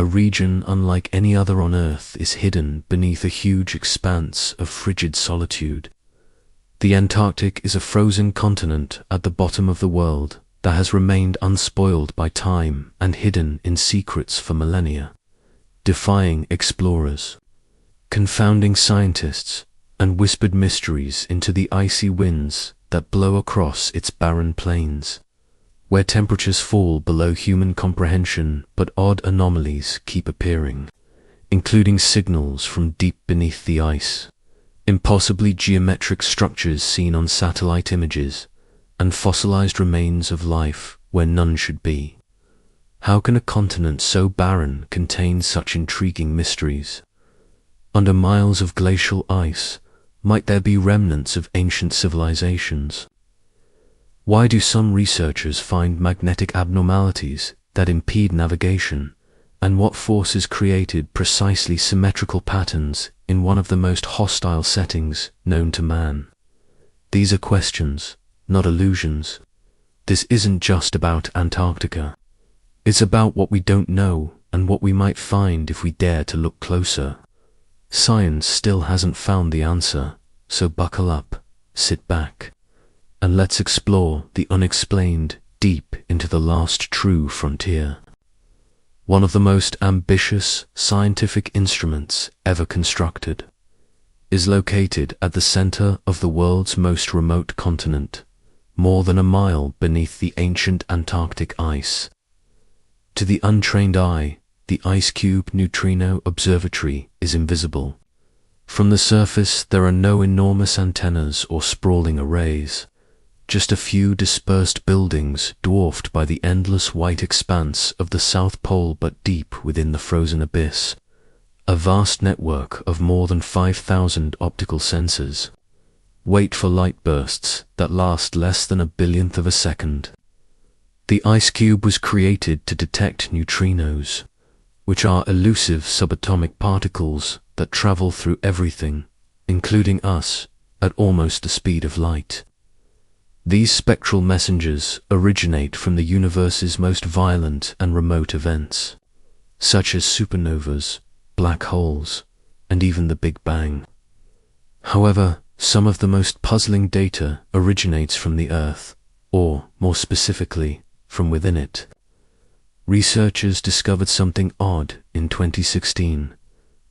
a region unlike any other on Earth is hidden beneath a huge expanse of frigid solitude. The Antarctic is a frozen continent at the bottom of the world that has remained unspoiled by time and hidden in secrets for millennia, defying explorers, confounding scientists, and whispered mysteries into the icy winds that blow across its barren plains, where temperatures fall below human comprehension but odd anomalies keep appearing, including signals from deep beneath the ice, impossibly geometric structures seen on satellite images, and fossilized remains of life where none should be. How can a continent so barren contain such intriguing mysteries? Under miles of glacial ice, might there be remnants of ancient civilizations? Why do some researchers find magnetic abnormalities that impede navigation, and what forces created precisely symmetrical patterns in one of the most hostile settings known to man? These are questions, not illusions. This isn't just about Antarctica. It's about what we don't know and what we might find if we dare to look closer. Science still hasn't found the answer, so buckle up, sit back, and let's explore the unexplained deep into the last true frontier. One of the most ambitious scientific instruments ever constructed is located at the center of the world's most remote continent, more than a mile beneath the ancient Antarctic ice. To the untrained eye, the IceCube Neutrino Observatory is invisible. From the surface, there are no enormous antennas or sprawling arrays, just a few dispersed buildings dwarfed by the endless white expanse of the South Pole but deep within the frozen abyss. A vast network of more than 5,000 optical sensors wait for light bursts that last less than a billionth of a second. The IceCube was created to detect neutrinos, which are elusive subatomic particles that travel through everything, including us, at almost the speed of light. These spectral messengers originate from the universe's most violent and remote events, such as supernovas, black holes, and even the Big Bang. However, some of the most puzzling data originates from the Earth, or, more specifically, from within it. Researchers discovered something odd in 2016,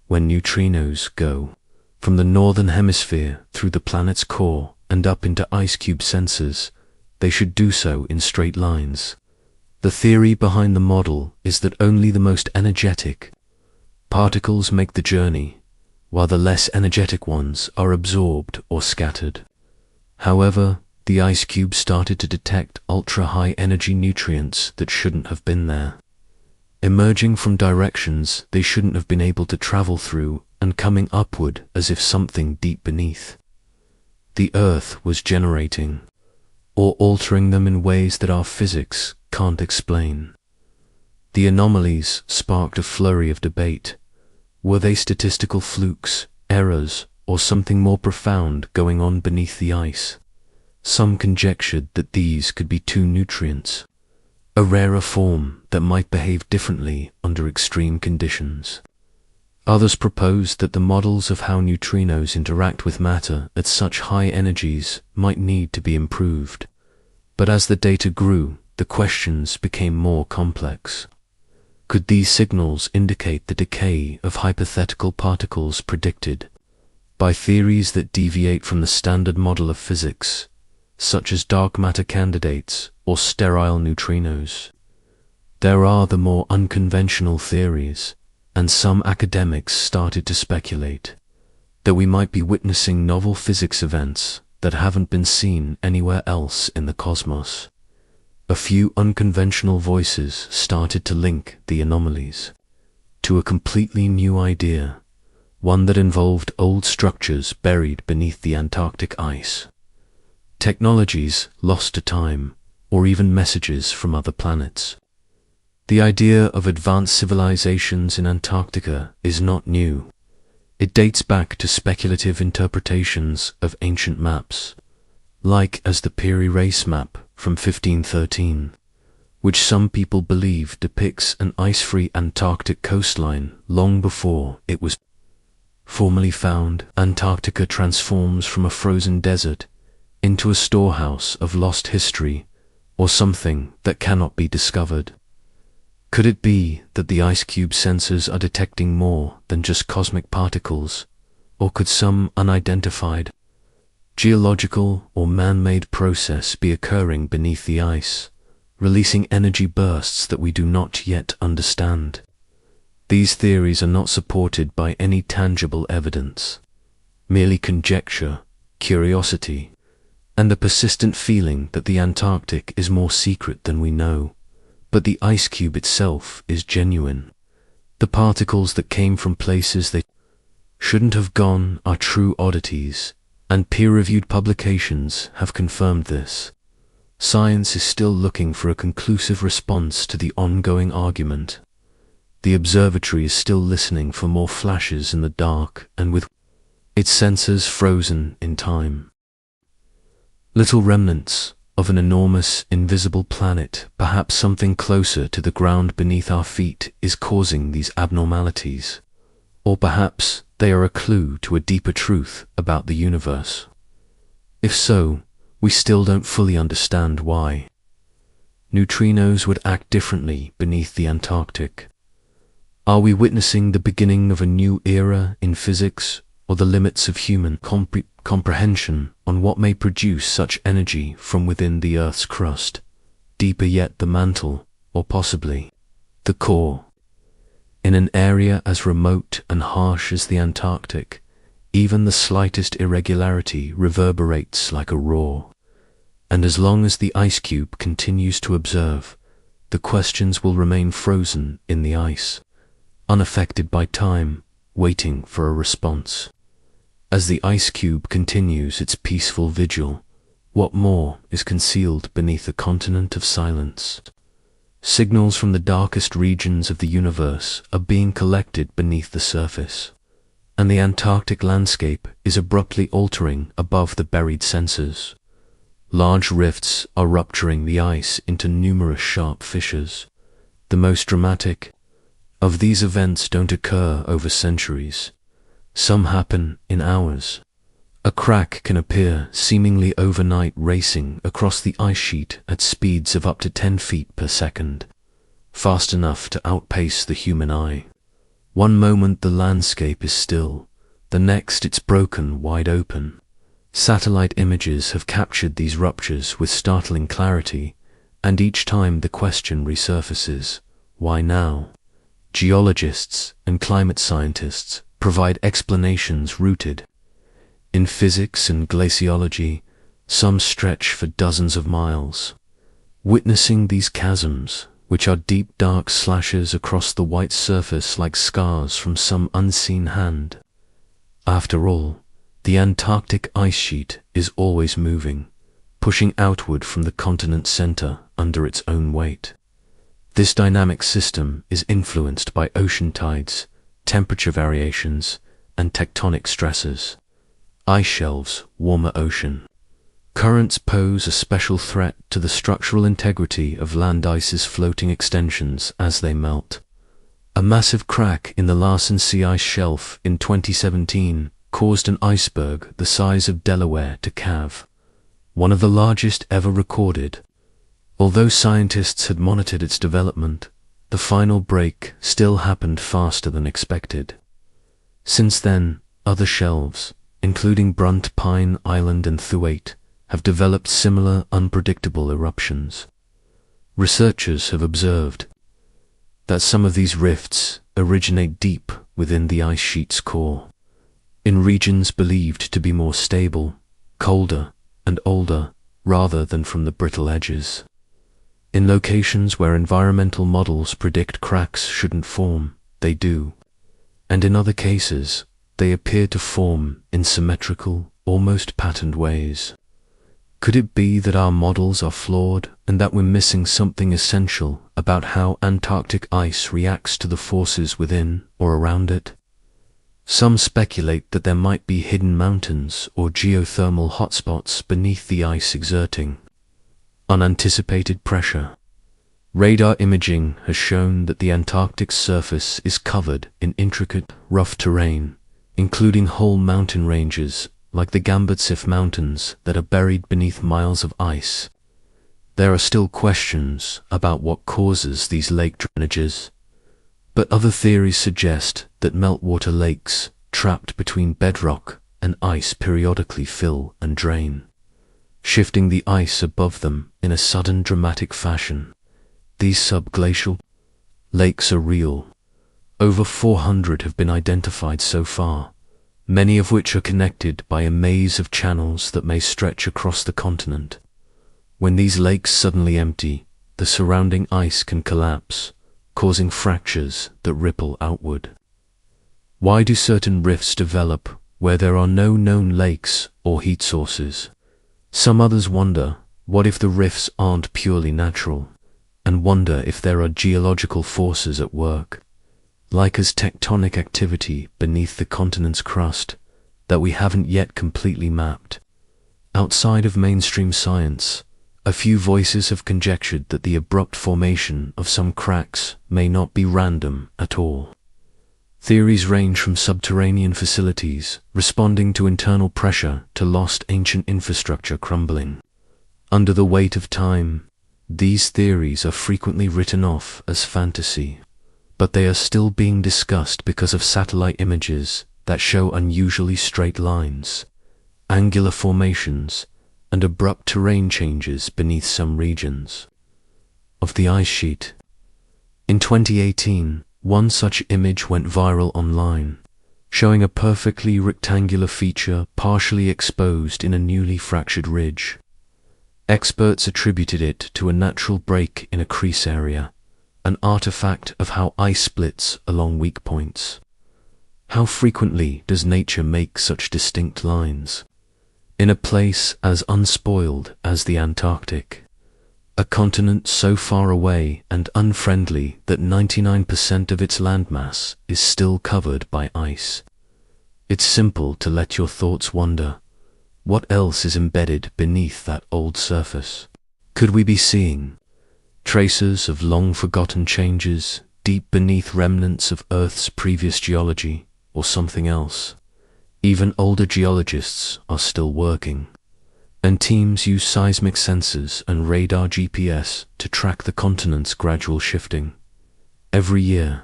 when neutrinos go from the northern hemisphere through the planet's core and up into IceCube sensors. They should do so in straight lines. The theory behind the model is that only the most energetic particles make the journey, while the less energetic ones are absorbed or scattered. However, the IceCube started to detect ultra-high energy nutrients that shouldn't have been there, emerging from directions they shouldn't have been able to travel through and coming upward as if something deep beneath the Earth was generating, or altering them in ways that our physics can't explain. The anomalies sparked a flurry of debate. Were they statistical flukes, errors, or something more profound going on beneath the ice? Some conjectured that these could be two nutrients, a rarer form that might behave differently under extreme conditions. Others proposed that the models of how neutrinos interact with matter at such high energies might need to be improved. But as the data grew, the questions became more complex. Could these signals indicate the decay of hypothetical particles predicted by theories that deviate from the standard model of physics, such as dark matter candidates or sterile neutrinos? There are the more unconventional theories, and some academics started to speculate that we might be witnessing novel physics events that haven't been seen anywhere else in the cosmos. A few unconventional voices started to link the anomalies to a completely new idea, one that involved old structures buried beneath the Antarctic ice, technologies lost to time, or even messages from other planets. The idea of advanced civilizations in Antarctica is not new. It dates back to speculative interpretations of ancient maps, like as the Piri Reis map from 1513, which some people believe depicts an ice-free Antarctic coastline long before it was formerly found. Antarctica transforms from a frozen desert into a storehouse of lost history, or something that cannot be discovered. Could it be that the ice cube sensors are detecting more than just cosmic particles, or could some unidentified geological or man-made process be occurring beneath the ice, releasing energy bursts that we do not yet understand? These theories are not supported by any tangible evidence, merely conjecture, curiosity, and a persistent feeling that the Antarctic is more secret than we know. But the ice cube itself is genuine. The particles that came from places they shouldn't have gone are true oddities, and peer-reviewed publications have confirmed this. Science is still looking for a conclusive response to the ongoing argument. The observatory is still listening for more flashes in the dark and with its sensors frozen in time. Little remnants of an enormous, invisible planet, perhaps something closer to the ground beneath our feet, is causing these abnormalities. Or perhaps they are a clue to a deeper truth about the universe. If so, we still don't fully understand why. Neutrinos would act differently beneath the Antarctic. Are we witnessing the beginning of a new era in physics, or the limits of human comprehension on what may produce such energy from within the Earth's crust, deeper yet the mantle, or possibly the core? In an area as remote and harsh as the Antarctic, even the slightest irregularity reverberates like a roar. And as long as the ice cube continues to observe, the questions will remain frozen in the ice, unaffected by time, waiting for a response. As the ice cube continues its peaceful vigil, what more is concealed beneath a continent of silence? Signals from the darkest regions of the universe are being collected beneath the surface, and the Antarctic landscape is abruptly altering above the buried sensors. Large rifts are rupturing the ice into numerous sharp fissures. The most dramatic of these events don't occur over centuries. Some happen in hours. A crack can appear seemingly overnight, racing across the ice sheet at speeds of up to 10 feet per second, fast enough to outpace the human eye. One moment the landscape is still, the next it's broken wide open. Satellite images have captured these ruptures with startling clarity, and each time the question resurfaces, why now? Geologists and climate scientists provide explanations rooted in physics and glaciology. Some stretch for dozens of miles. Witnessing these chasms, which are deep dark slashes across the white surface like scars from some unseen hand. After all, the Antarctic ice sheet is always moving, pushing outward from the continent's center under its own weight. This dynamic system is influenced by ocean tides, temperature variations, and tectonic stresses. Ice shelves, warmer ocean currents pose a special threat to the structural integrity of land ice's floating extensions as they melt. A massive crack in the Larsen Sea ice shelf in 2017 caused an iceberg the size of Delaware to calve, one of the largest ever recorded. Although scientists had monitored its development, the final break still happened faster than expected. Since then, other shelves, including Brunt Pine Island and Thwaites, have developed similar unpredictable eruptions. Researchers have observed that some of these rifts originate deep within the ice sheet's core, in regions believed to be more stable, colder, and older, rather than from the brittle edges. In locations where environmental models predict cracks shouldn't form, they do. And in other cases, they appear to form in symmetrical, almost patterned ways. Could it be that our models are flawed and that we're missing something essential about how Antarctic ice reacts to the forces within or around it? Some speculate that there might be hidden mountains or geothermal hotspots beneath the ice exerting unanticipated pressure. Radar imaging has shown that the Antarctic's surface is covered in intricate, rough terrain, including whole mountain ranges like the Gambutsif Mountains that are buried beneath miles of ice. There are still questions about what causes these lake drainages, but other theories suggest that meltwater lakes trapped between bedrock and ice periodically fill and drain, shifting the ice above them in a sudden dramatic fashion. These subglacial lakes are real. Over 400 have been identified so far, many of which are connected by a maze of channels that may stretch across the continent. When these lakes suddenly empty, the surrounding ice can collapse, causing fractures that ripple outward. Why do certain rifts develop where there are no known lakes or heat sources? Some others wonder, what if the rifts aren't purely natural, and wonder if there are geological forces at work, like as tectonic activity beneath the continent's crust that we haven't yet completely mapped. Outside of mainstream science, a few voices have conjectured that the abrupt formation of some cracks may not be random at all. Theories range from subterranean facilities responding to internal pressure to lost ancient infrastructure crumbling. Under the weight of time, these theories are frequently written off as fantasy, but they are still being discussed because of satellite images that show unusually straight lines, angular formations, and abrupt terrain changes beneath some regions of the ice sheet. In 2018, one such image went viral online, showing a perfectly rectangular feature partially exposed in a newly fractured ridge. Experts attributed it to a natural break in a crease area, an artifact of how ice splits along weak points. How frequently does nature make such distinct lines? In a place as unspoiled as the Antarctic, a continent so far away and unfriendly that 99% of its landmass is still covered by ice. It's simple to let your thoughts wander. What else is embedded beneath that old surface? Could we be seeing traces of long-forgotten changes deep beneath remnants of Earth's previous geology, or something else? Even older geologists are still working, and teams use seismic sensors and radar GPS to track the continent's gradual shifting. Every year,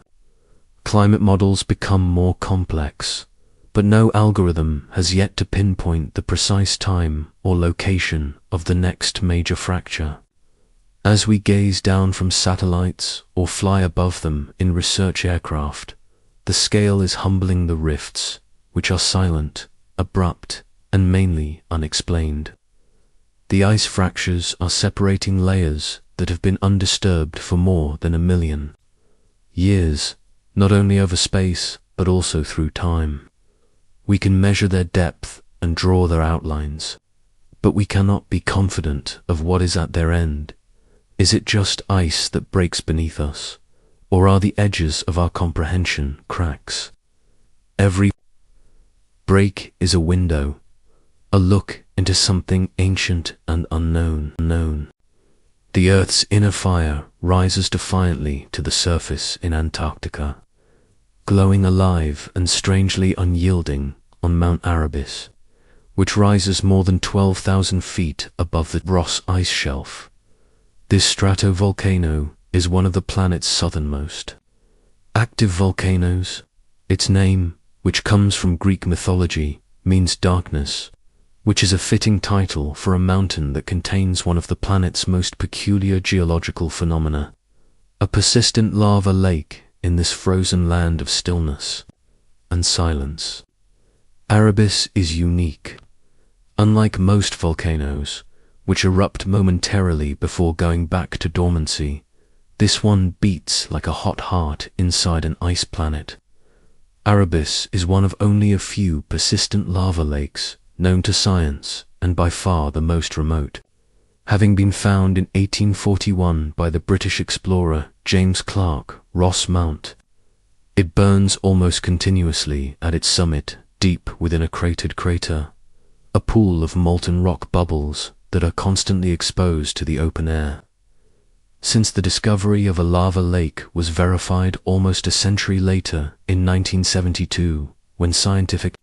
climate models become more complex, but no algorithm has yet to pinpoint the precise time or location of the next major fracture. As we gaze down from satellites or fly above them in research aircraft, the scale is humbling. The rifts, which are silent, abrupt, and mainly unexplained. The ice fractures are separating layers that have been undisturbed for more than 1 million years, not only over space, but also through time. We can measure their depth and draw their outlines, but we cannot be confident of what is at their end. Is it just ice that breaks beneath us, or are the edges of our comprehension cracks? Every break is a window, a look into something ancient and unknown. The Earth's inner fire rises defiantly to the surface in Antarctica, glowing alive and strangely unyielding on Mount Erebus, which rises more than 12,000 feet above the Ross ice shelf. This stratovolcano is one of the planet's southernmost active volcanoes. Its name, which comes from Greek mythology, means darkness, which is a fitting title for a mountain that contains one of the planet's most peculiar geological phenomena, a persistent lava lake in this frozen land of stillness and silence. Erebus is unique. Unlike most volcanoes, which erupt momentarily before going back to dormancy, this one beats like a hot heart inside an ice planet. Erebus is one of only a few persistent lava lakes known to science, and by far the most remote, having been found in 1841 by the British explorer James Clerk. Ross Mount. It burns almost continuously at its summit, deep within a cratered crater, a pool of molten rock bubbles that are constantly exposed to the open air. since the discovery of a lava lake was verified almost a century later in 1972, when scientific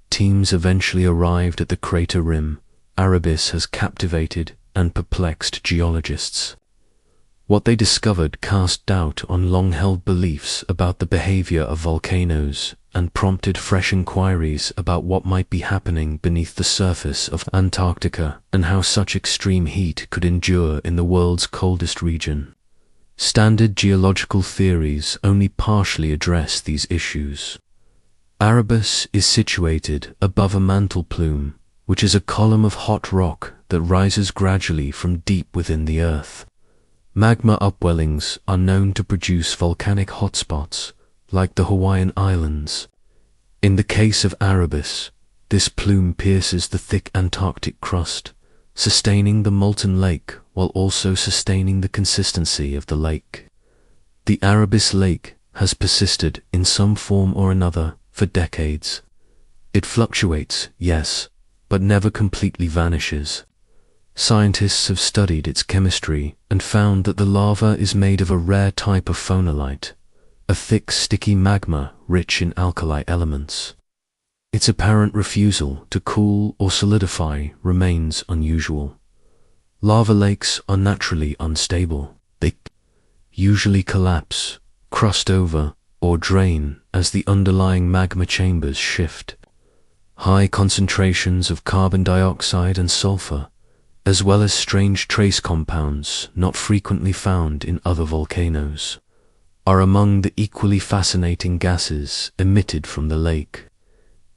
teams eventually arrived at the crater rim. Erebus has captivated and perplexed geologists. What they discovered cast doubt on long-held beliefs about the behavior of volcanoes and prompted fresh inquiries about what might be happening beneath the surface of Antarctica and how such extreme heat could endure in the world's coldest region. Standard geological theories only partially address these issues. Erebus is situated above a mantle plume, which is a column of hot rock that rises gradually from deep within the earth. Magma upwellings are known to produce volcanic hotspots, like the Hawaiian Islands. In the case of Erebus, this plume pierces the thick Antarctic crust, sustaining the molten lake while also sustaining the consistency of the lake. The Erebus Lake has persisted in some form or another for decades. It fluctuates, yes, but never completely vanishes. Scientists have studied its chemistry and found that the lava is made of a rare type of phonolite, a thick, sticky magma rich in alkali elements. Its apparent refusal to cool or solidify remains unusual. Lava lakes are naturally unstable. They usually collapse, crust over, or drain as the underlying magma chambers shift. High concentrations of carbon dioxide and sulfur, as well as strange trace compounds not frequently found in other volcanoes, are among the equally fascinating gases emitted from the lake.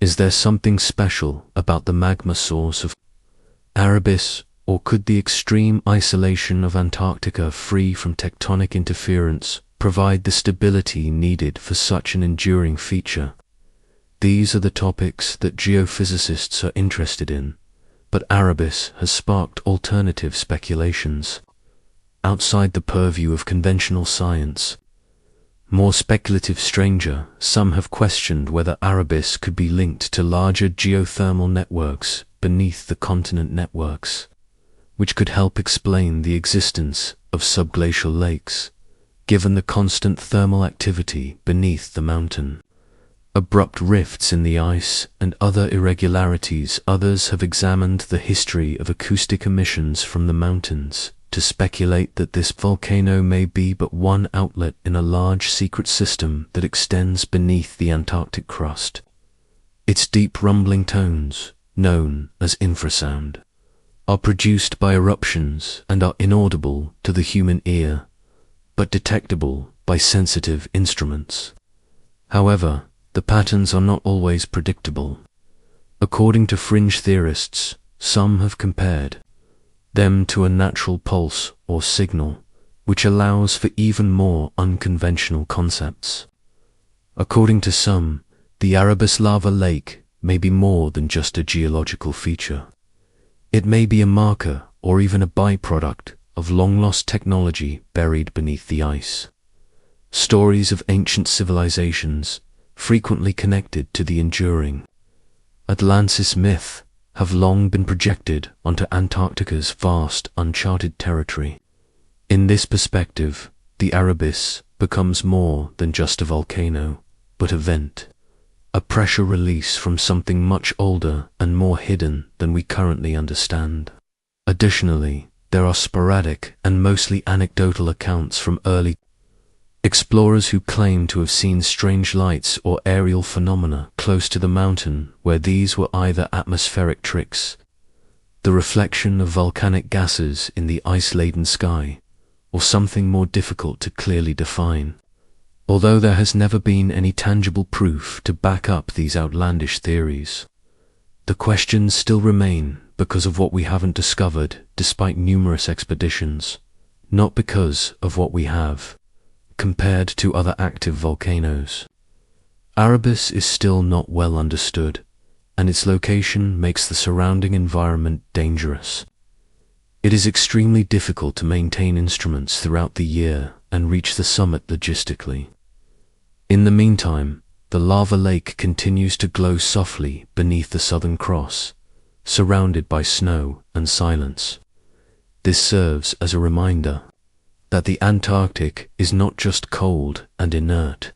Is there something special about the magma source of Erebus, or could the extreme isolation of Antarctica free from tectonic interference provide the stability needed for such an enduring feature? These are the topics that geophysicists are interested in, but Erebus has sparked alternative speculations outside the purview of conventional science. More speculative, stranger, some have questioned whether Erebus could be linked to larger geothermal networks beneath the continent networks, which could help explain the existence of subglacial lakes, given the constant thermal activity beneath the mountain. Abrupt rifts in the ice and other irregularities. Others have examined the history of acoustic emissions from the mountains to speculate that this volcano may be but one outlet in a large secret system that extends beneath the Antarctic crust. Its deep rumbling tones, known as infrasound, are produced by eruptions and are inaudible to the human ear, but detectable by sensitive instruments. However, the patterns are not always predictable. According to fringe theorists, some have compared them to a natural pulse or signal, which allows for even more unconventional concepts. According to some, the Erebus lava lake may be more than just a geological feature. It may be a marker or even a byproduct of long-lost technology buried beneath the ice. Stories of ancient civilizations, frequently connected to the enduring Atlantis myth, have long been projected onto Antarctica's vast uncharted territory. In this perspective, the Erebus becomes more than just a volcano, but a vent, a pressure release from something much older and more hidden than we currently understand. Additionally, there are sporadic and mostly anecdotal accounts from early explorers who claim to have seen strange lights or aerial phenomena close to the mountain, where these were either atmospheric tricks, the reflection of volcanic gases in the ice-laden sky, or something more difficult to clearly define. Although there has never been any tangible proof to back up these outlandish theories, the questions still remain because of what we haven't discovered despite numerous expeditions, not because of what we have. Compared to other active volcanoes, Erebus is still not well understood, and its location makes the surrounding environment dangerous. It is extremely difficult to maintain instruments throughout the year and reach the summit logistically. In the meantime, the lava lake continues to glow softly beneath the Southern Cross, surrounded by snow and silence. This serves as a reminder. that the Antarctic is not just cold and inert,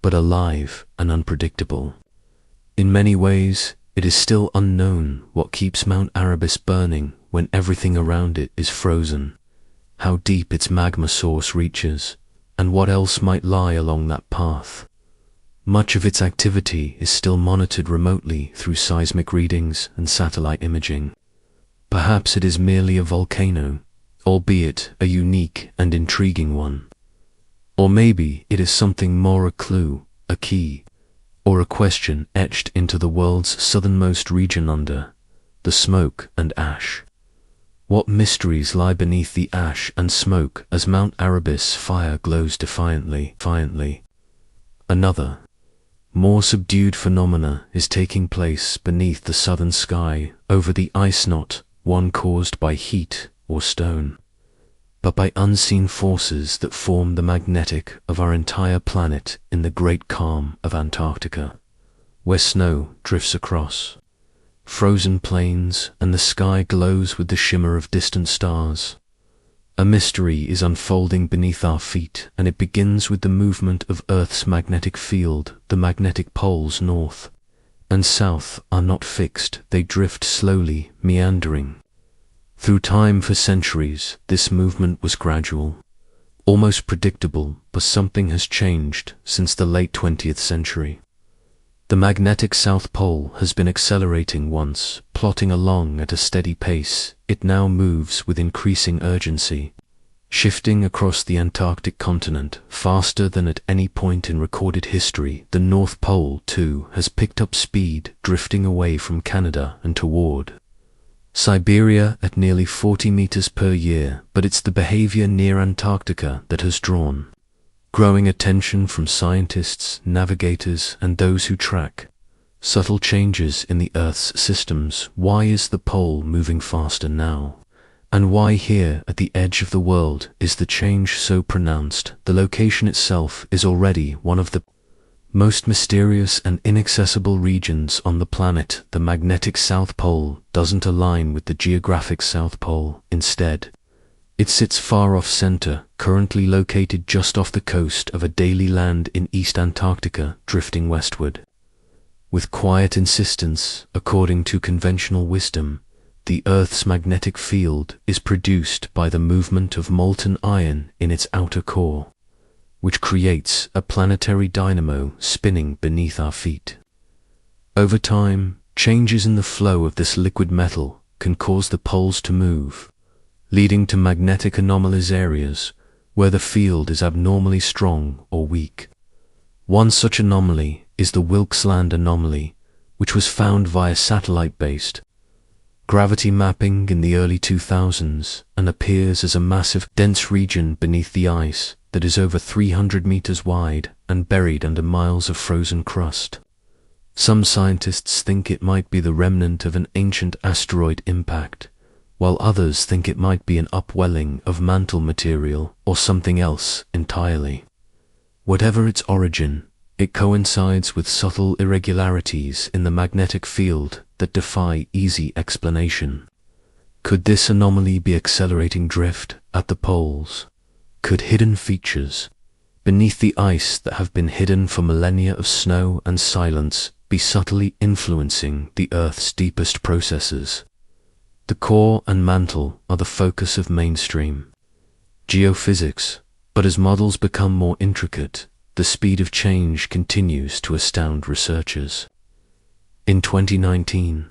but alive and unpredictable. In many ways, it is still unknown what keeps Mount Erebus burning when everything around it is frozen, how deep its magma source reaches, and what else might lie along that path. Much of its activity is still monitored remotely through seismic readings and satellite imaging. Perhaps it is merely a volcano, albeit a unique and intriguing one. Or maybe it is something more, a clue, a key, or a question etched into the world's southernmost region under the smoke and ash. What mysteries lie beneath the ash and smoke as Mount Erebus' fire glows defiantly? Another, more subdued phenomena is taking place beneath the southern sky over the ice, not one caused by heat or stone, but by unseen forces that form the magnetic of our entire planet in the great calm of Antarctica, where snow drifts across frozen plains and the sky glows with the shimmer of distant stars. A mystery is unfolding beneath our feet, and it begins with the movement of Earth's magnetic field. The magnetic poles north and south are not fixed, they drift slowly, meandering. Through time for centuries, this movement was gradual, almost predictable, but something has changed since the late 20th century. The magnetic South Pole has been accelerating once, plodding along at a steady pace. It now moves with increasing urgency, shifting across the Antarctic continent faster than at any point in recorded history. The North Pole, too, has picked up speed, drifting away from Canada and toward Siberia at nearly 40 meters per year, but it's the behavior near Antarctica that has drawn growing attention from scientists, navigators, and those who track subtle changes in the Earth's systems. Why is the pole moving faster now? And why here at the edge of the world is the change so pronounced? The location itself is already one of the most mysterious and inaccessible regions on the planet. The magnetic South Pole doesn't align with the geographic South Pole. Instead, it sits far off center, currently located just off the coast of a daily land in East Antarctica, drifting westward. With quiet insistence, according to conventional wisdom, the Earth's magnetic field is produced by the movement of molten iron in its outer core, which creates a planetary dynamo spinning beneath our feet. Over time, changes in the flow of this liquid metal can cause the poles to move, leading to magnetic anomalies, areas where the field is abnormally strong or weak. One such anomaly is the Wilkes Land anomaly, which was found via satellite-based gravity mapping in the early 2000s and appears as a massive, dense region beneath the ice that is over 300 meters wide and buried under miles of frozen crust. Some scientists think it might be the remnant of an ancient asteroid impact, while others think it might be an upwelling of mantle material or something else entirely. Whatever its origin, it coincides with subtle irregularities in the magnetic field that defy easy explanation. Could this anomaly be accelerating drift at the poles? Could hidden features beneath the ice that have been hidden for millennia of snow and silence be subtly influencing the Earth's deepest processes? The core and mantle are the focus of mainstream geophysics, but as models become more intricate, the speed of change continues to astound researchers. In 2019,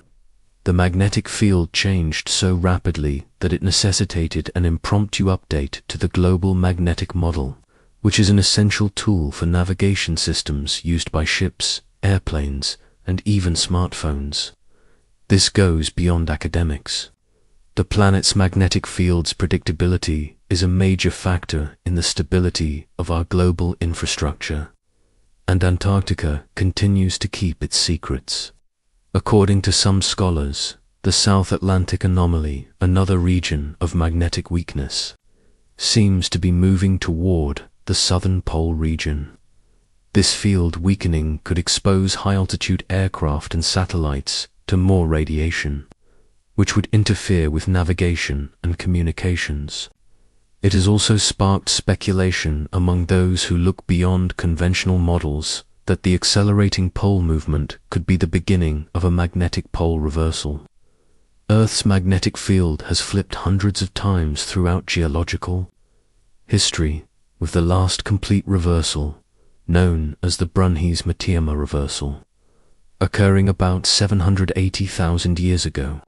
the magnetic field changed so rapidly that it necessitated an impromptu update to the global magnetic model, which is an essential tool for navigation systems used by ships, airplanes, and even smartphones. This goes beyond academics. The planet's magnetic field's predictability is a major factor in the stability of our global infrastructure, and Antarctica continues to keep its secrets. According to some scholars, the South Atlantic anomaly, another region of magnetic weakness, seems to be moving toward the southern pole region. This field weakening could expose high-altitude aircraft and satellites to more radiation, which would interfere with navigation and communications. It has also sparked speculation among those who look beyond conventional models that the accelerating pole movement could be the beginning of a magnetic pole reversal. Earth's magnetic field has flipped hundreds of times throughout geological history, with the last complete reversal, known as the Brunhes-Matiyama reversal, occurring about 780,000 years ago.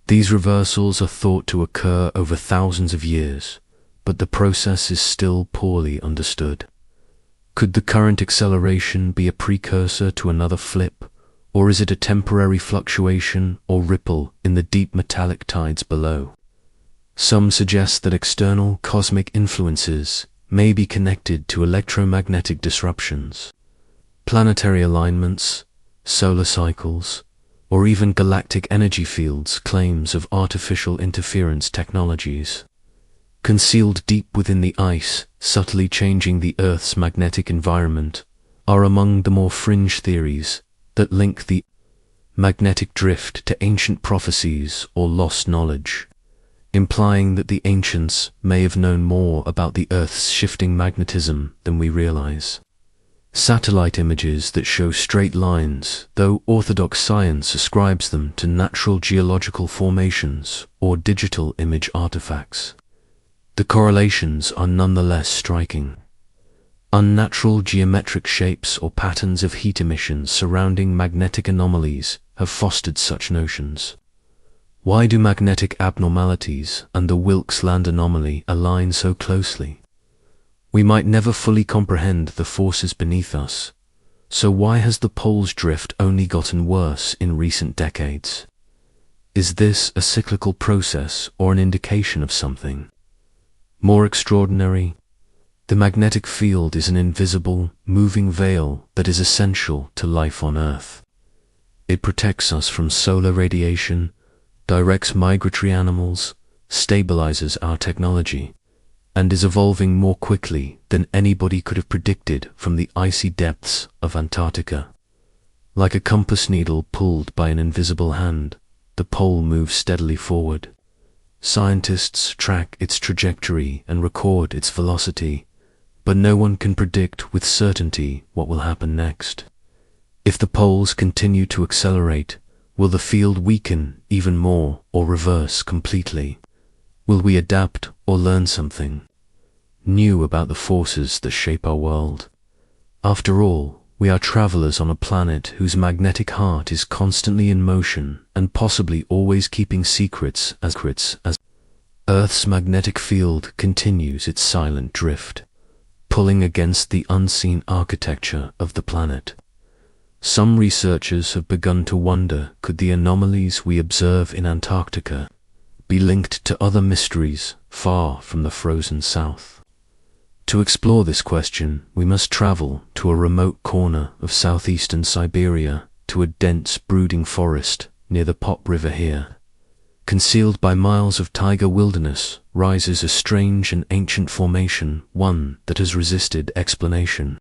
These reversals are thought to occur over thousands of years, but the process is still poorly understood. Could the current acceleration be a precursor to another flip, or is it a temporary fluctuation or ripple in the deep metallic tides below? Some suggest that external cosmic influences may be connected to electromagnetic disruptions, planetary alignments, solar cycles, or even galactic energy fields. Claims of artificial interference technologies, concealed deep within the ice, subtly changing the Earth's magnetic environment, are among the more fringe theories that link the magnetic drift to ancient prophecies or lost knowledge, implying that the ancients may have known more about the Earth's shifting magnetism than we realize. Satellite images that show straight lines, though orthodox science ascribes them to natural geological formations or digital image artifacts. The correlations are nonetheless striking. Unnatural geometric shapes or patterns of heat emissions surrounding magnetic anomalies have fostered such notions. Why do magnetic abnormalities and the Wilkes Land anomaly align so closely? We might never fully comprehend the forces beneath us, so why has the pole's drift only gotten worse in recent decades? Is this a cyclical process or an indication of something more extraordinary? The magnetic field is an invisible, moving veil that is essential to life on Earth. It protects us from solar radiation, directs migratory animals, stabilizes our technology, and is evolving more quickly than anybody could have predicted from the icy depths of Antarctica. Like a compass needle pulled by an invisible hand, the pole moves steadily forward. Scientists track its trajectory and record its velocity, but no one can predict with certainty what will happen next. If the poles continue to accelerate, will the field weaken even more or reverse completely? Will we adapt or learn something new about the forces that shape our world? After all, we are travelers on a planet whose magnetic heart is constantly in motion and possibly always keeping secrets as Earth's magnetic field continues its silent drift, pulling against the unseen architecture of the planet. Some researchers have begun to wonder, could the anomalies we observe in Antarctica be linked to other mysteries far from the frozen south? To explore this question, we must travel to a remote corner of southeastern Siberia, to a dense brooding forest near the Pop River here. Concealed by miles of taiga wilderness rises a strange and ancient formation, one that has resisted explanation.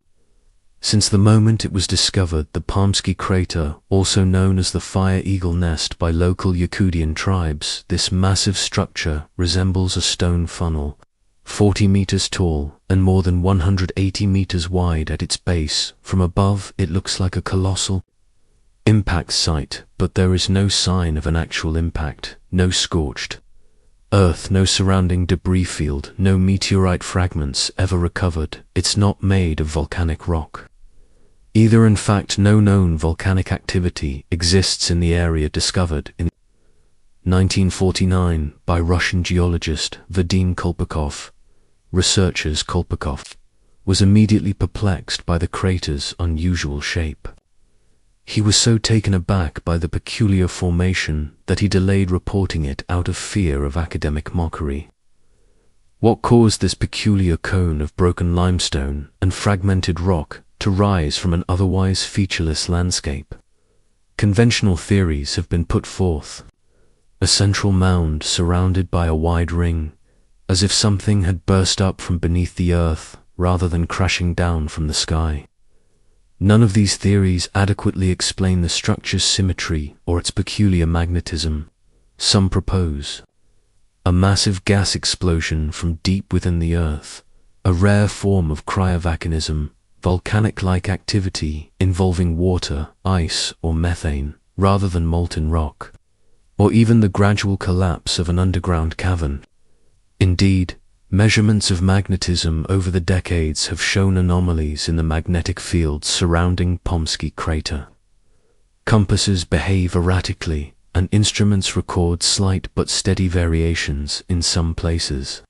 Since the moment it was discovered, the Palmsky crater, also known as the Fire Eagle Nest by local Yakutian tribes, this massive structure resembles a stone funnel, 40 meters tall and more than 180 meters wide at its base. From above, it looks like a colossal impact site, but there is no sign of an actual impact, no scorched earth, no surrounding debris field, no meteorite fragments ever recovered. It's not made of volcanic rock either. In fact, no known volcanic activity exists in the area discovered in 1949 by Russian geologist Vadim Kolpakov. Researchers Kolpakov was immediately perplexed by the crater's unusual shape. He was so taken aback by the peculiar formation that he delayed reporting it out of fear of academic mockery. What caused this peculiar cone of broken limestone and fragmented rock to rise from an otherwise featureless landscape? Conventional theories have been put forth. A central mound surrounded by a wide ring, as if something had burst up from beneath the earth rather than crashing down from the sky. None of these theories adequately explain the structure's symmetry or its peculiar magnetism. Some propose a massive gas explosion from deep within the Earth, a rare form of cryovolcanism, volcanic-like activity involving water, ice, or methane, rather than molten rock, or even the gradual collapse of an underground cavern. Indeed, measurements of magnetism over the decades have shown anomalies in the magnetic field surrounding Pomsky crater. Compasses behave erratically, and instruments record slight but steady variations in some places.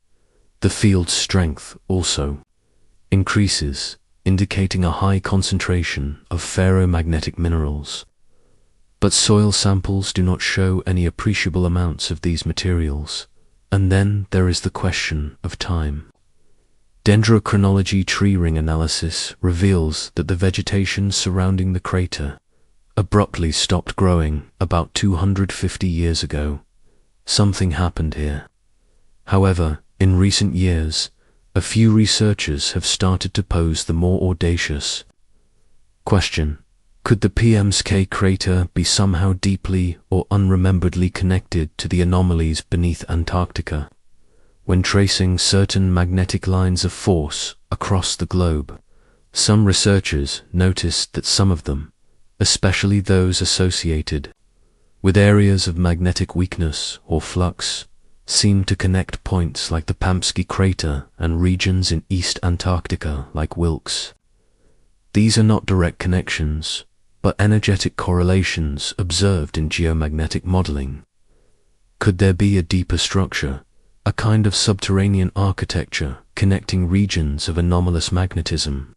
The field's strength also increases, indicating a high concentration of ferromagnetic minerals. But soil samples do not show any appreciable amounts of these materials. And then there is the question of time. Dendrochronology tree ring analysis reveals that the vegetation surrounding the crater abruptly stopped growing about 250 years ago. Something happened here. However, in recent years, a few researchers have started to pose the more audacious question: could the Pomsky crater be somehow deeply or unrememberedly connected to the anomalies beneath Antarctica? When tracing certain magnetic lines of force across the globe, some researchers noticed that some of them, especially those associated with areas of magnetic weakness or flux, seem to connect points like the Pomsky crater and regions in East Antarctica like Wilkes. These are not direct connections, but energetic correlations observed in geomagnetic modeling. Could there be a deeper structure, a kind of subterranean architecture connecting regions of anomalous magnetism?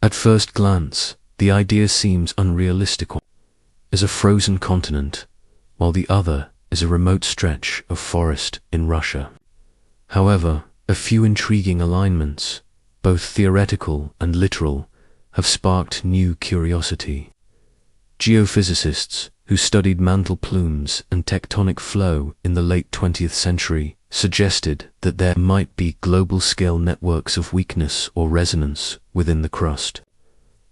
At first glance, the idea seems unrealistic. One is a frozen continent, while the other is a remote stretch of forest in Russia. However, a few intriguing alignments, both theoretical and literal, have sparked new curiosity. Geophysicists who studied mantle plumes and tectonic flow in the late 20th century suggested that there might be global-scale networks of weakness or resonance within the crust.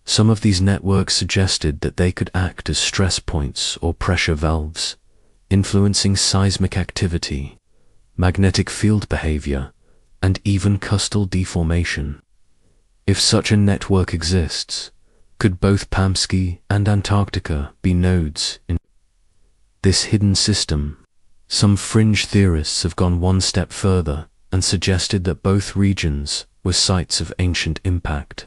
Some of these networks suggested that they could act as stress points or pressure valves, influencing seismic activity, magnetic field behavior, and even crustal deformation. If such a network exists, could both Pomsky and Antarctica be nodes in this hidden system? Some fringe theorists have gone one step further and suggested that both regions were sites of ancient impact,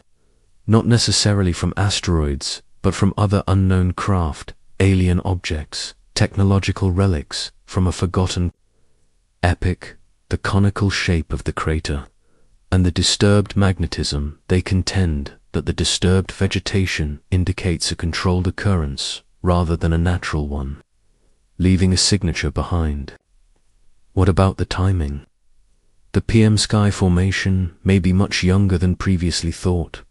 not necessarily from asteroids, but from other unknown craft, alien objects, technological relics from a forgotten epoch. The conical shape of the crater and the disturbed magnetism, they contend that the disturbed vegetation indicates a controlled occurrence rather than a natural one, leaving a signature behind. What about the timing? The Pomsky formation may be much younger than previously thought,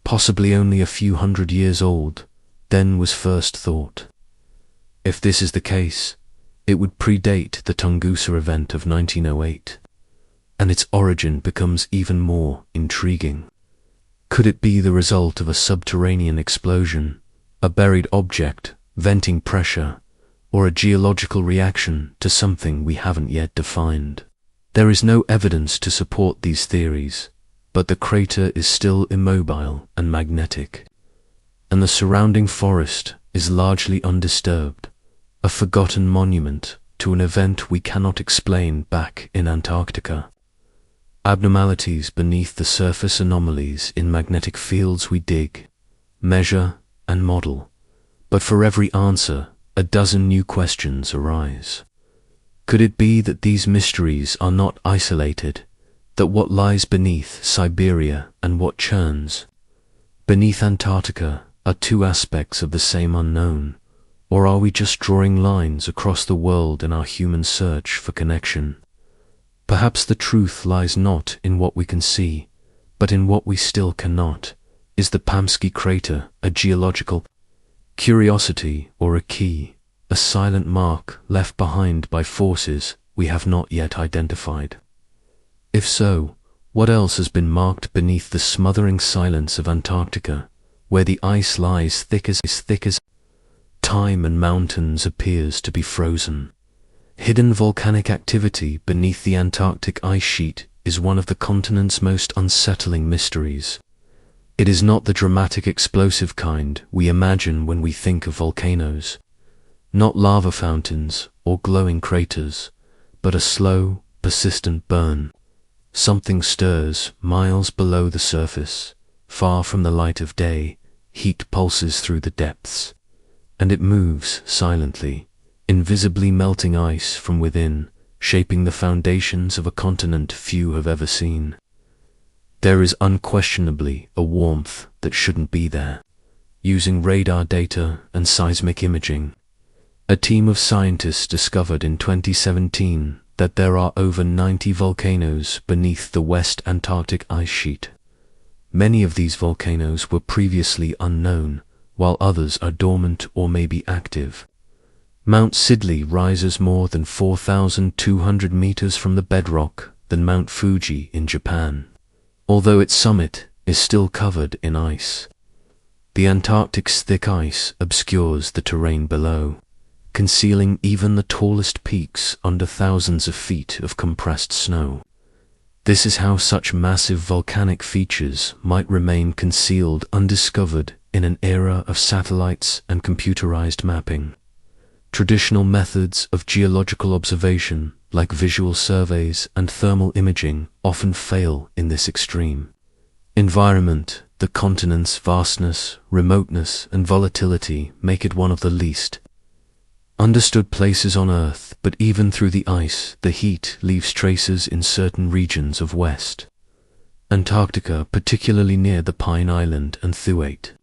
possibly only a few hundred years old, then was first thought. If this is the case, it would predate the Tunguska event of 1908, and its origin becomes even more intriguing. Could it be the result of a subterranean explosion, a buried object venting pressure, or a geological reaction to something we haven't yet defined? There is no evidence to support these theories, but the crater is still immobile and magnetic, and the surrounding forest is largely undisturbed, a forgotten monument to an event we cannot explain back in Antarctica. Abnormalities beneath the surface, anomalies in magnetic fields we dig, measure, and model, but for every answer, a dozen new questions arise. Could it be that these mysteries are not isolated, that what lies beneath Siberia and what churns beneath Antarctica are two aspects of the same unknown? Or are we just drawing lines across the world in our human search for connection? Perhaps the truth lies not in what we can see, but in what we still cannot. Is the Pomsky crater a geological curiosity or a key, a silent mark left behind by forces we have not yet identified? If so, what else has been marked beneath the smothering silence of Antarctica, where the ice lies thick as time and mountains appears to be frozen? Hidden volcanic activity beneath the Antarctic ice sheet is one of the continent's most unsettling mysteries. It is not the dramatic explosive kind we imagine when we think of volcanoes. Not lava fountains or glowing craters, but a slow, persistent burn. Something stirs miles below the surface, far from the light of day. Heat pulses through the depths, and it moves silently, invisibly melting ice from within, shaping the foundations of a continent few have ever seen. There is unquestionably a warmth that shouldn't be there. Using radar data and seismic imaging, a team of scientists discovered in 2017 that there are over 90 volcanoes beneath the West Antarctic ice sheet. Many of these volcanoes were previously unknown, while others are dormant or may be active. Mount Sidley rises more than 4,200 meters from the bedrock than Mount Fuji in Japan, although its summit is still covered in ice. The Antarctic's thick ice obscures the terrain below, concealing even the tallest peaks under thousands of feet of compressed snow. This is how such massive volcanic features might remain concealed undiscovered in an era of satellites and computerized mapping. Traditional methods of geological observation, like visual surveys and thermal imaging, often fail in this extreme environment. The continent's vastness, remoteness, and volatility make it one of the least understood places on Earth, but even through the ice, the heat leaves traces in certain regions of West Antarctica, particularly near the Pine Island and Thewate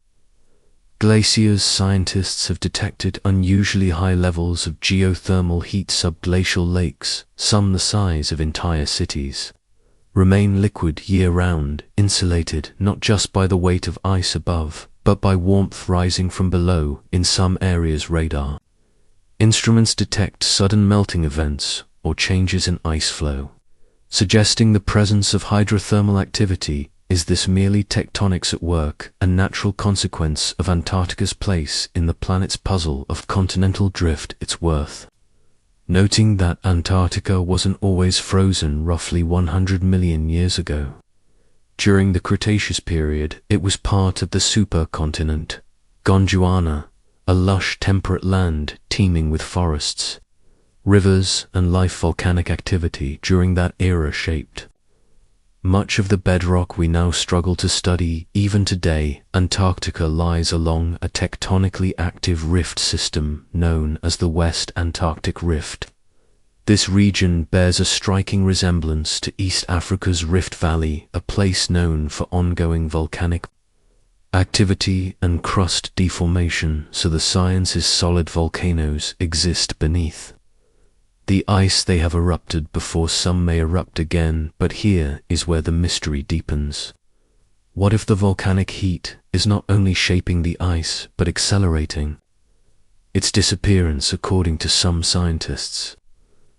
glaciers. Scientists have detected unusually high levels of geothermal heat. Subglacial lakes, some the size of entire cities, remain liquid year-round, insulated not just by the weight of ice above, but by warmth rising from below. In some areas, radar instruments detect sudden melting events or changes in ice flow, suggesting the presence of hydrothermal activity. Is this merely tectonics at work, a natural consequence of Antarctica's place in the planet's puzzle of continental drift? It's worth noting that Antarctica wasn't always frozen. Roughly 100 million years ago, during the Cretaceous period, it was part of the supercontinent Gondwana, a lush temperate land teeming with forests, rivers, and life. Volcanic activity during that era shaped much of the bedrock we now struggle to study. Even today, Antarctica lies along a tectonically active rift system known as the West Antarctic Rift. This region bears a striking resemblance to East Africa's Rift Valley, a place known for ongoing volcanic activity and crust deformation. So the science is solid: volcanoes exist beneath the ice. They have erupted before, some may erupt again, but here is where the mystery deepens. What if the volcanic heat is not only shaping the ice, but accelerating its disappearance? According to some scientists,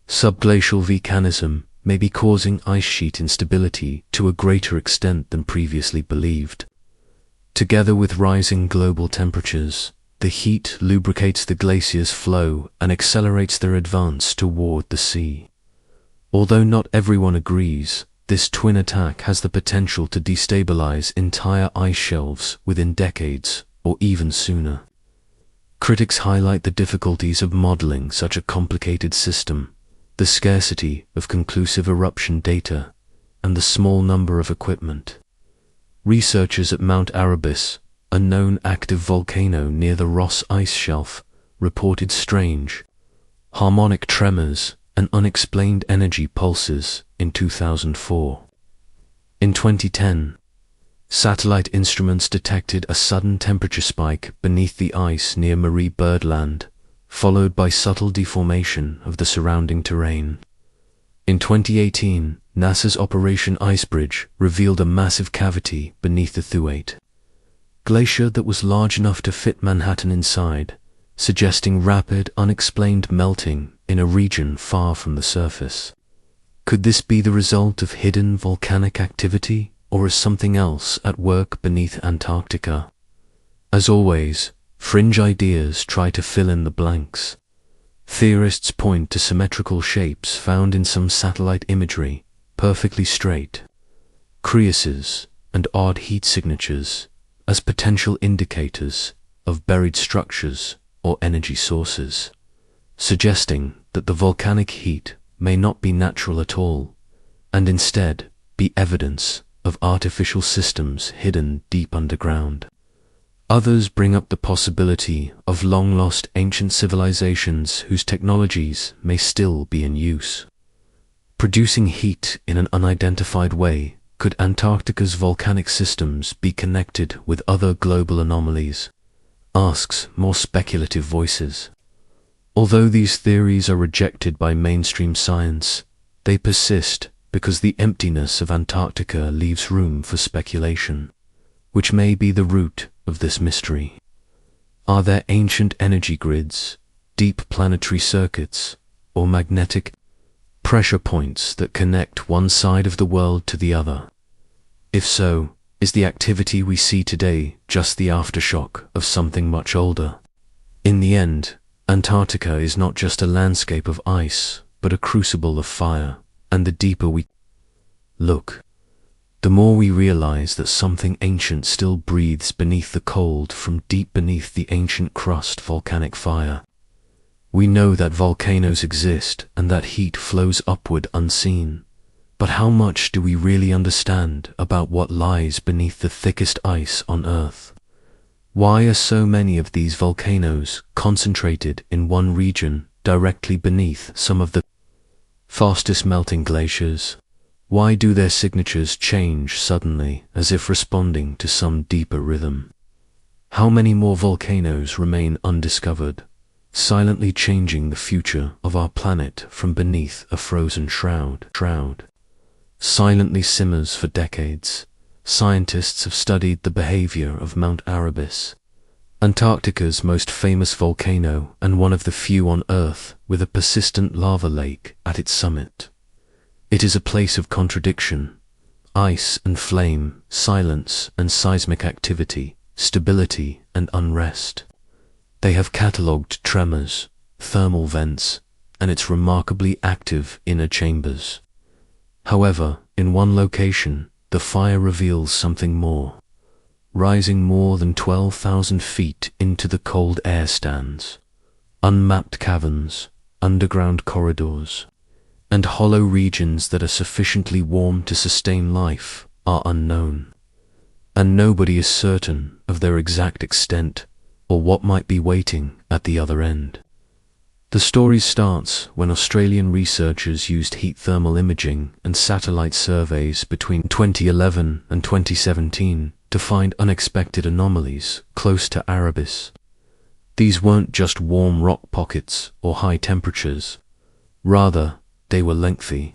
subglacial volcanism may be causing ice sheet instability to a greater extent than previously believed. Together with rising global temperatures, the heat lubricates the glaciers' flow and accelerates their advance toward the sea. Although not everyone agrees, this twin attack has the potential to destabilize entire ice shelves within decades or even sooner. Critics highlight the difficulties of modeling such a complicated system, the scarcity of conclusive eruption data, and the small number of equipment. Researchers at Mount Erebus, a known active volcano near the Ross Ice Shelf, reported strange, harmonic tremors and unexplained energy pulses in 2004. In 2010, satellite instruments detected a sudden temperature spike beneath the ice near Marie Byrd Land, followed by subtle deformation of the surrounding terrain. In 2018, NASA's Operation Icebridge revealed a massive cavity beneath the Thewate glacier that was large enough to fit Manhattan inside, suggesting rapid, unexplained melting in a region far from the surface. Could this be the result of hidden volcanic activity, or is something else at work beneath Antarctica? As always, fringe ideas try to fill in the blanks. Theorists point to symmetrical shapes found in some satellite imagery, perfectly straight creases, and odd heat signatures as potential indicators of buried structures or energy sources, suggesting that the volcanic heat may not be natural at all, and instead be evidence of artificial systems hidden deep underground. Others bring up the possibility of long-lost ancient civilizations whose technologies may still be in use. Producing heat in an unidentified way, could Antarctica's volcanic systems be connected with other global anomalies? Asks more speculative voices. Although these theories are rejected by mainstream science, they persist because the emptiness of Antarctica leaves room for speculation, which may be the root of this mystery. Are there ancient energy grids, deep planetary circuits, or magnetic pressure points that connect one side of the world to the other? If so, is the activity we see today just the aftershock of something much older? In the end, Antarctica is not just a landscape of ice, but a crucible of fire, and the deeper we look, the more we realize that something ancient still breathes beneath the cold from deep beneath the ancient crust volcanic fire. We know that volcanoes exist and that heat flows upward unseen. But how much do we really understand about what lies beneath the thickest ice on Earth? Why are so many of these volcanoes concentrated in one region directly beneath some of the fastest melting glaciers? Why do their signatures change suddenly as if responding to some deeper rhythm? How many more volcanoes remain undiscovered, silently changing the future of our planet from beneath a frozen shroud? Silently simmers for decades. Scientists have studied the behavior of Mount Erebus, Antarctica's most famous volcano and one of the few on Earth with a persistent lava lake at its summit. It is a place of contradiction: ice and flame, silence and seismic activity, stability and unrest. They have catalogued tremors, thermal vents, and its remarkably active inner chambers. However, in one location, the fire reveals something more. Rising more than 12,000 feet into the cold air stands unmapped caverns, underground corridors, and hollow regions that are sufficiently warm to sustain life are unknown, and nobody is certain of their exact extent or what might be waiting at the other end. The story starts when Australian researchers used heat thermal imaging and satellite surveys between 2011 and 2017 to find unexpected anomalies close to Erebus. These weren't just warm rock pockets or high temperatures. Rather, they were lengthy,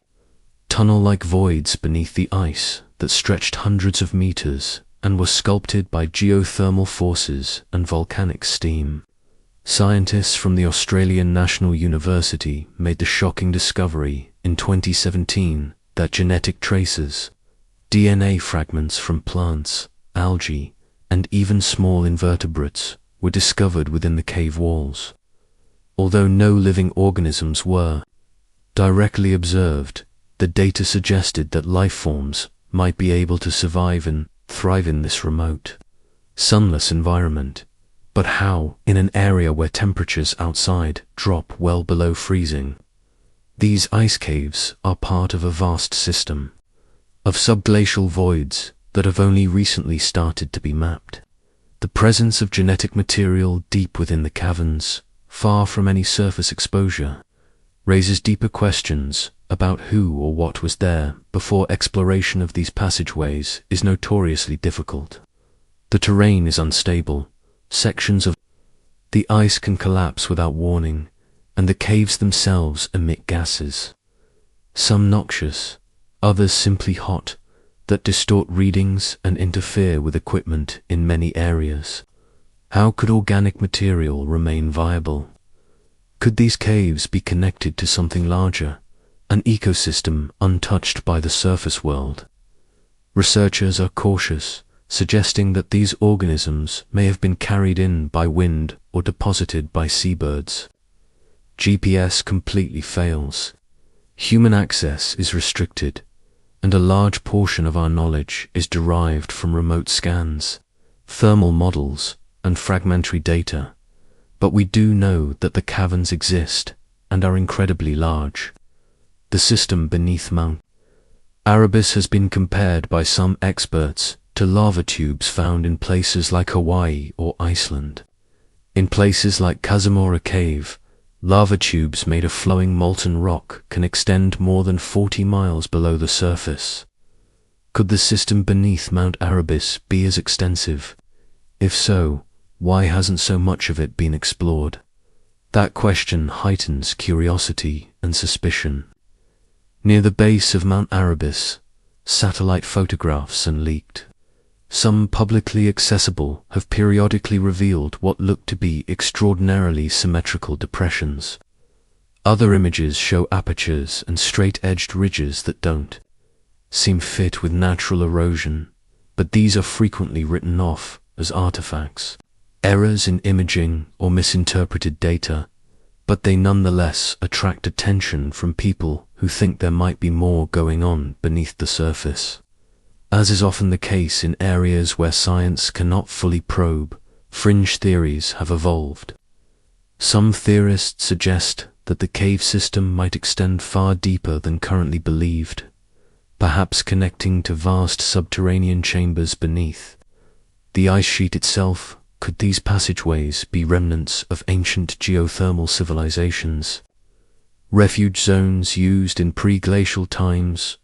tunnel-like voids beneath the ice that stretched hundreds of meters and were sculpted by geothermal forces and volcanic steam. Scientists from the Australian National University made the shocking discovery in 2017 that genetic traces, DNA fragments from plants, algae, and even small invertebrates were discovered within the cave walls. Although no living organisms were directly observed, the data suggested that life forms might be able to survive and thrive in this remote, sunless environment. But how, in an area where temperatures outside drop well below freezing? These ice caves are part of a vast system of subglacial voids that have only recently started to be mapped. The presence of genetic material deep within the caverns, far from any surface exposure, raises deeper questions about who or what was there before exploration of these passageways is notoriously difficult. The terrain is unstable. Sections of the ice can collapse without warning, and the caves themselves emit gases, some noxious, others simply hot, that distort readings and interfere with equipment in many areas. How could organic material remain viable? Could these caves be connected to something larger, an ecosystem untouched by the surface world? Researchers are cautious, suggesting that these organisms may have been carried in by wind or deposited by seabirds. GPS completely fails. Human access is restricted, and a large portion of our knowledge is derived from remote scans, thermal models, and fragmentary data. But we do know that the caverns exist and are incredibly large. The system beneath Mount Erebus has been compared by some experts to lava tubes found in places like Hawaii or Iceland. In places like Kazumura Cave, lava tubes made of flowing molten rock can extend more than 40 miles below the surface. Could the system beneath Mount Erebus be as extensive? If so, why hasn't so much of it been explored? That question heightens curiosity and suspicion. Near the base of Mount Erebus, satellite photographs and leaked. Some publicly accessible have periodically revealed what look to be extraordinarily symmetrical depressions. Other images show apertures and straight-edged ridges that don't seem fit with natural erosion, but these are frequently written off as artifacts, errors in imaging or misinterpreted data, but they nonetheless attract attention from people who think there might be more going on beneath the surface. As is often the case in areas where science cannot fully probe, fringe theories have evolved. Some theorists suggest that the cave system might extend far deeper than currently believed, perhaps connecting to vast subterranean chambers beneath the ice sheet itself. Could these passageways be remnants of ancient geothermal civilizations, refuge zones used in pre-glacial times,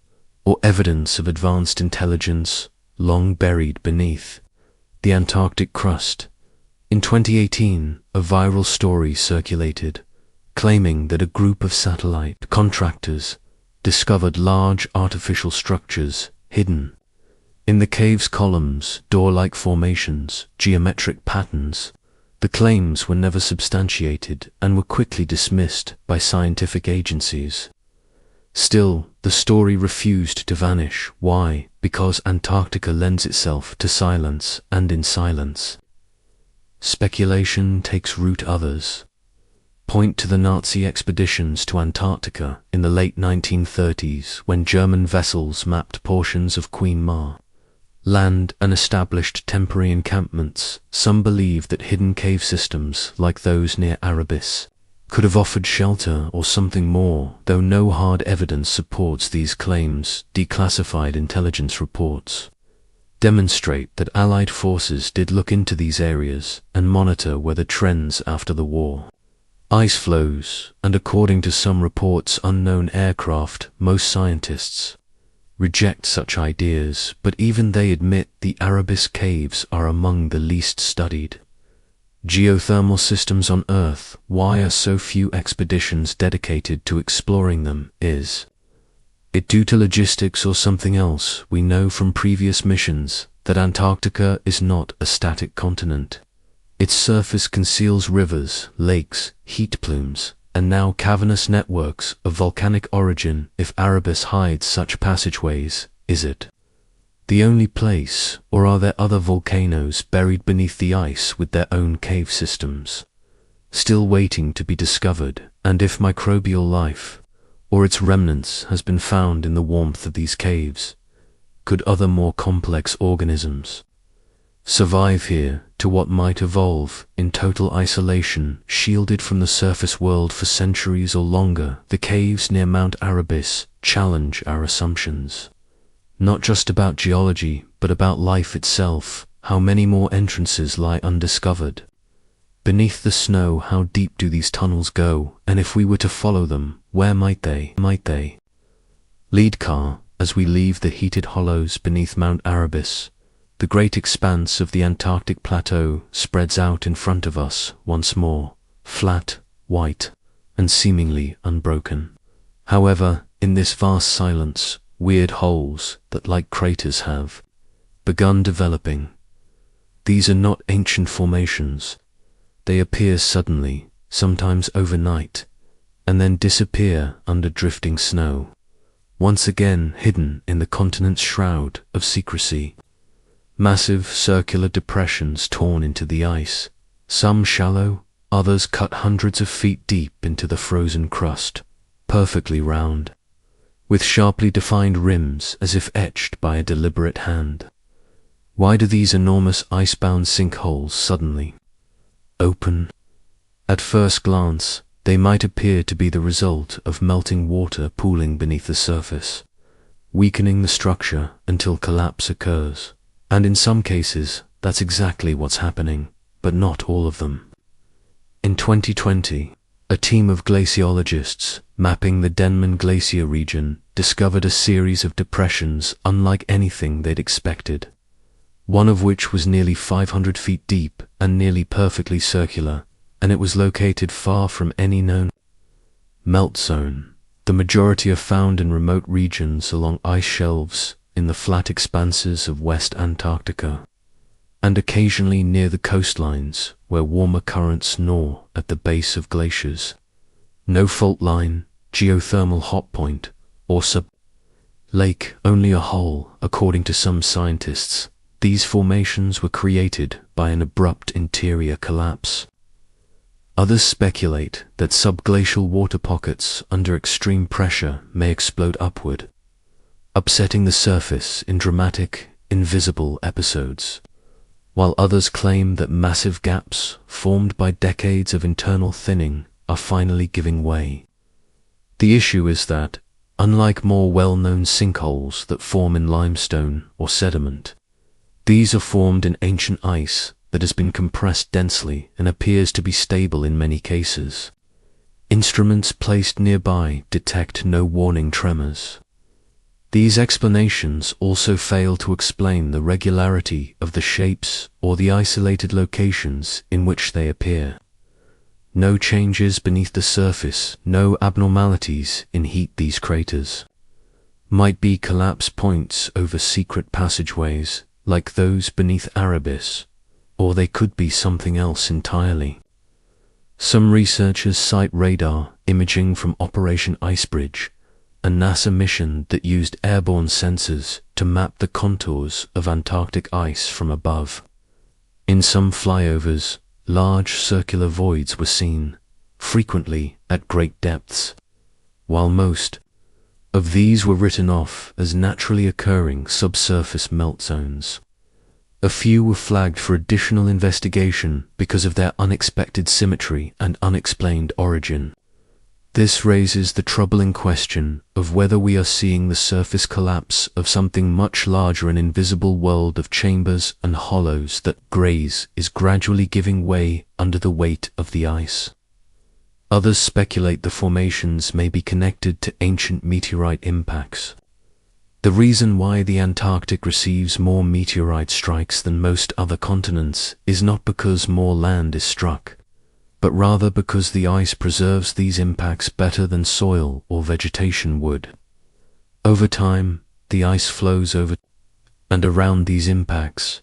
or evidence of advanced intelligence long buried beneath the Antarctic crust? In 2018, a viral story circulated, claiming that a group of satellite contractors discovered large artificial structures hidden in the cave's columns, door-like formations, geometric patterns. The claims were never substantiated and were quickly dismissed by scientific agencies. Still, the story refused to vanish. Why? Because Antarctica lends itself to silence, and in silence, speculation takes root. Others point to the Nazi expeditions to Antarctica in the late 1930s, when German vessels mapped portions of Queen Mare land and established temporary encampments. Some believe that hidden cave systems like those near Erebus could have offered shelter or something more, though no hard evidence supports these claims. Declassified intelligence reports demonstrate that Allied forces did look into these areas and monitor weather trends after the war, ice flows, and according to some reports, unknown aircraft. Most scientists reject such ideas, but even they admit the Erebus caves are among the least studied geothermal systems on Earth. Why are so few expeditions dedicated to exploring them? Is it due to logistics or something else? We know from previous missions that Antarctica is not a static continent. Its surface conceals rivers, lakes, heat plumes, and now cavernous networks of volcanic origin. If Erebus hides such passageways, is it the only place, or are there other volcanoes buried beneath the ice with their own cave systems, still waiting to be discovered? And if microbial life, or its remnants, has been found in the warmth of these caves, could other more complex organisms survive here to what might evolve in total isolation, shielded from the surface world for centuries or longer? The caves near Mount Erebus challenge our assumptions, not just about geology, but about life itself. How many more entrances lie undiscovered beneath the snow? How deep do these tunnels go? And if we were to follow them, where might they lead? As we leave the heated hollows beneath Mount Erebus, the great expanse of the Antarctic plateau spreads out in front of us once more, flat, white, and seemingly unbroken. However, in this vast silence, weird holes that, like craters, have begun developing. These are not ancient formations. They appear suddenly, sometimes overnight, and then disappear under drifting snow, once again hidden in the continent's shroud of secrecy. Massive circular depressions torn into the ice, some shallow, Others cut hundreds of feet deep into the frozen crust, perfectly round, with sharply defined rims as if etched by a deliberate hand. Why do these enormous ice-bound sinkholes suddenly open? At first glance, they might appear to be the result of melting water pooling beneath the surface, weakening the structure until collapse occurs. And in some cases, that's exactly what's happening, but not all of them. In 2020, a team of glaciologists mapping the Denman Glacier region discovered a series of depressions unlike anything they'd expected, one of which was nearly 500 feet deep and nearly perfectly circular, and it was located far from any known melt zone. The majority are found in remote regions along ice shelves in the flat expanses of West Antarctica, and occasionally near the coastlines where warmer currents gnaw at the base of glaciers. No fault line, geothermal hotpoint, or sub-lake, only a hole. According to some scientists, these formations were created by an abrupt interior collapse. Others speculate that subglacial water pockets under extreme pressure may explode upward, upsetting the surface in dramatic, invisible episodes, while others claim that massive gaps formed by decades of internal thinning are finally giving way. The issue is that, unlike more well-known sinkholes that form in limestone or sediment, these are formed in ancient ice that has been compressed densely and appears to be stable in many cases. Instruments placed nearby detect no warning tremors. These explanations also fail to explain the regularity of the shapes or the isolated locations in which they appear. No changes beneath the surface, no abnormalities in heat. These craters might be collapse points over secret passageways like those beneath Erebus, or they could be something else entirely. Some researchers cite radar imaging from Operation Icebridge, a NASA mission that used airborne sensors to map the contours of Antarctic ice from above. In some flyovers, large circular voids were seen, frequently at great depths, while most of these were written off as naturally occurring subsurface melt zones. A few were flagged for additional investigation because of their unexpected symmetry and unexplained origin. This raises the troubling question of whether we are seeing the surface collapse of something much larger, an invisible world of chambers and hollows that is gradually giving way under the weight of the ice. Others speculate the formations may be connected to ancient meteorite impacts. The reason why the Antarctic receives more meteorite strikes than most other continents is not because more land is struck, but rather because the ice preserves these impacts better than soil or vegetation would. Over time, the ice flows over and around these impacts,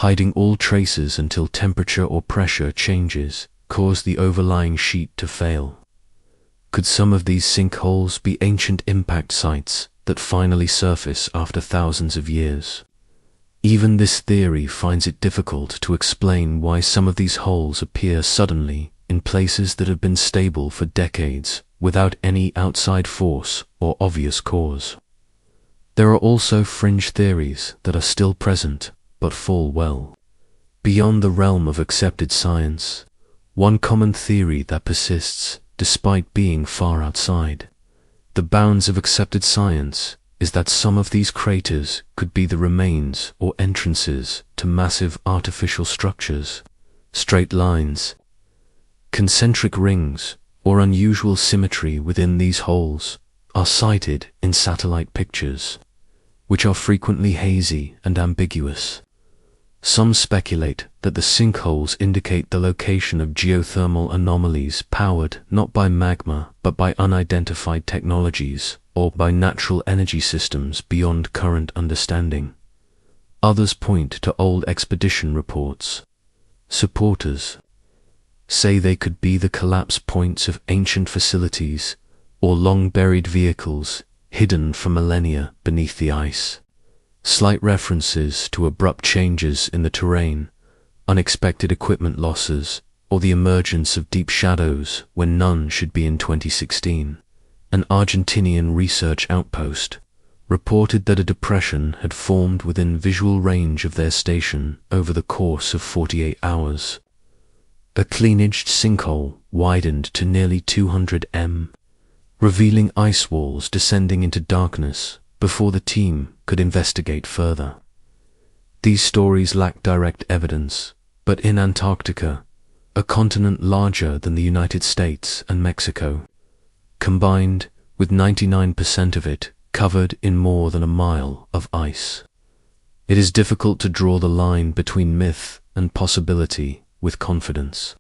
hiding all traces until temperature or pressure changes cause the overlying sheet to fail. Could some of these sinkholes be ancient impact sites that finally surface after thousands of years? Even this theory finds it difficult to explain why some of these holes appear suddenly in places that have been stable for decades without any outside force or obvious cause. There are also fringe theories that are still present but fall well beyond the realm of accepted science. One common theory that persists despite being far outside the bounds of accepted science is that some of these craters could be the remains or entrances to massive artificial structures. Straight lines, concentric rings, or unusual symmetry within these holes are cited in satellite pictures, which are frequently hazy and ambiguous. Some speculate that the sinkholes indicate the location of geothermal anomalies powered not by magma but by unidentified technologies or by natural energy systems beyond current understanding. Others point to old expedition reports. Supporters say they could be the collapse points of ancient facilities or long-buried vehicles hidden for millennia beneath the ice. Slight references to abrupt changes in the terrain, unexpected equipment losses, or the emergence of deep shadows when none should be in 2016. An Argentinian research outpost reported that a depression had formed within visual range of their station over the course of 48 hours. A clean-edged sinkhole widened to nearly 200 m, revealing ice walls descending into darkness before the team could investigate further. These stories lack direct evidence, but in Antarctica, a continent larger than the United States and Mexico, combined with 99% of it covered in more than a mile of ice, it is difficult to draw the line between myth and possibility with confidence.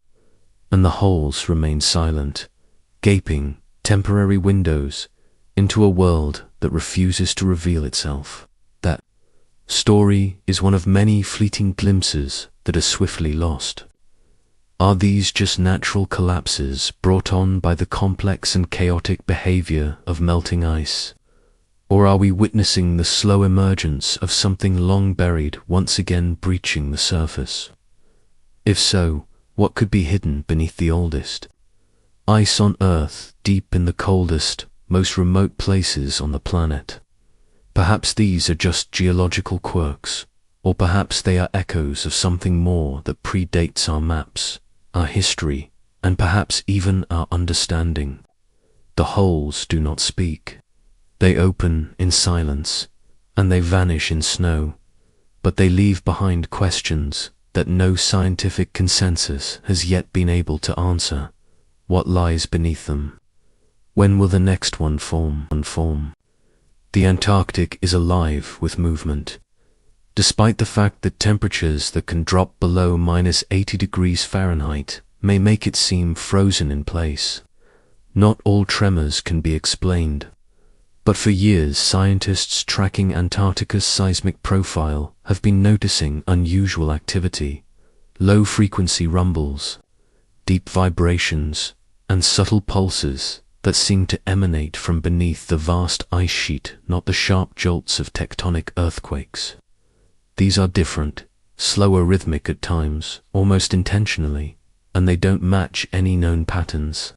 And the holes remain silent, gaping temporary windows into a world that refuses to reveal itself. That story is one of many fleeting glimpses that are swiftly lost. Are these just natural collapses brought on by the complex and chaotic behavior of melting ice? Or are we witnessing the slow emergence of something long buried once again breaching the surface? If so, what could be hidden beneath the oldest ice on Earth, deep in the coldest, most remote places on the planet? Perhaps these are just geological quirks, or perhaps they are echoes of something more that predates our maps, our history, and perhaps even our understanding. The holes do not speak. They open in silence, and they vanish in snow, but they leave behind questions that no scientific consensus has yet been able to answer. What lies beneath them? When will the next one form? The Antarctic is alive with movement. Despite the fact that temperatures that can drop below -80 degrees Fahrenheit may make it seem frozen in place, not all tremors can be explained. But for years, scientists tracking Antarctica's seismic profile have been noticing unusual activity, low-frequency rumbles, deep vibrations, and subtle pulses that seem to emanate from beneath the vast ice sheet, not the sharp jolts of tectonic earthquakes. These are different, slower, rhythmic at times, almost intentionally, and they don't match any known patterns.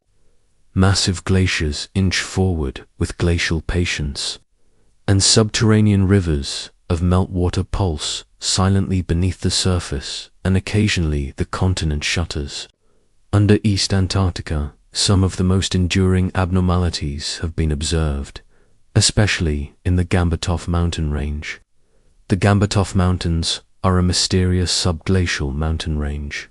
Massive glaciers inch forward with glacial patience, and subterranean rivers of meltwater pulse silently beneath the surface, and occasionally the continent shudders. Under East Antarctica, some of the most enduring abnormalities have been observed, especially in the Gambatov mountain range. The Gambatov Mountains are a mysterious subglacial mountain range,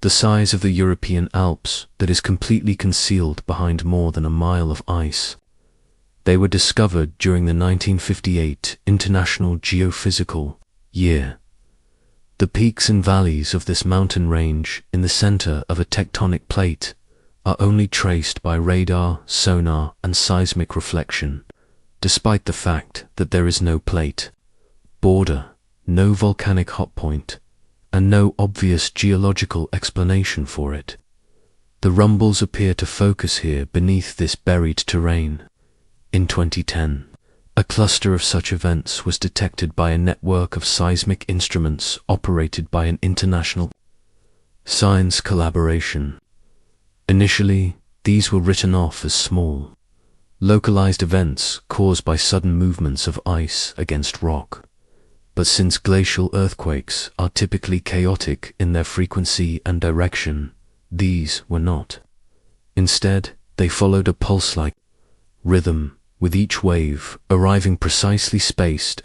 the size of the European Alps, that is completely concealed behind more than a mile of ice. They were discovered during the 1958 International Geophysical Year. The peaks and valleys of this mountain range in the center of a tectonic plate are only traced by radar, sonar, and seismic reflection, despite the fact that there is no plate, border, no volcanic hotpoint, and no obvious geological explanation for it. The rumbles appear to focus here beneath this buried terrain. In 2010, a cluster of such events was detected by a network of seismic instruments operated by an international science collaboration. Initially, these were written off as small, localized events caused by sudden movements of ice against rock. But since glacial earthquakes are typically chaotic in their frequency and direction, these were not. Instead, they followed a pulse-like rhythm, with each wave arriving precisely spaced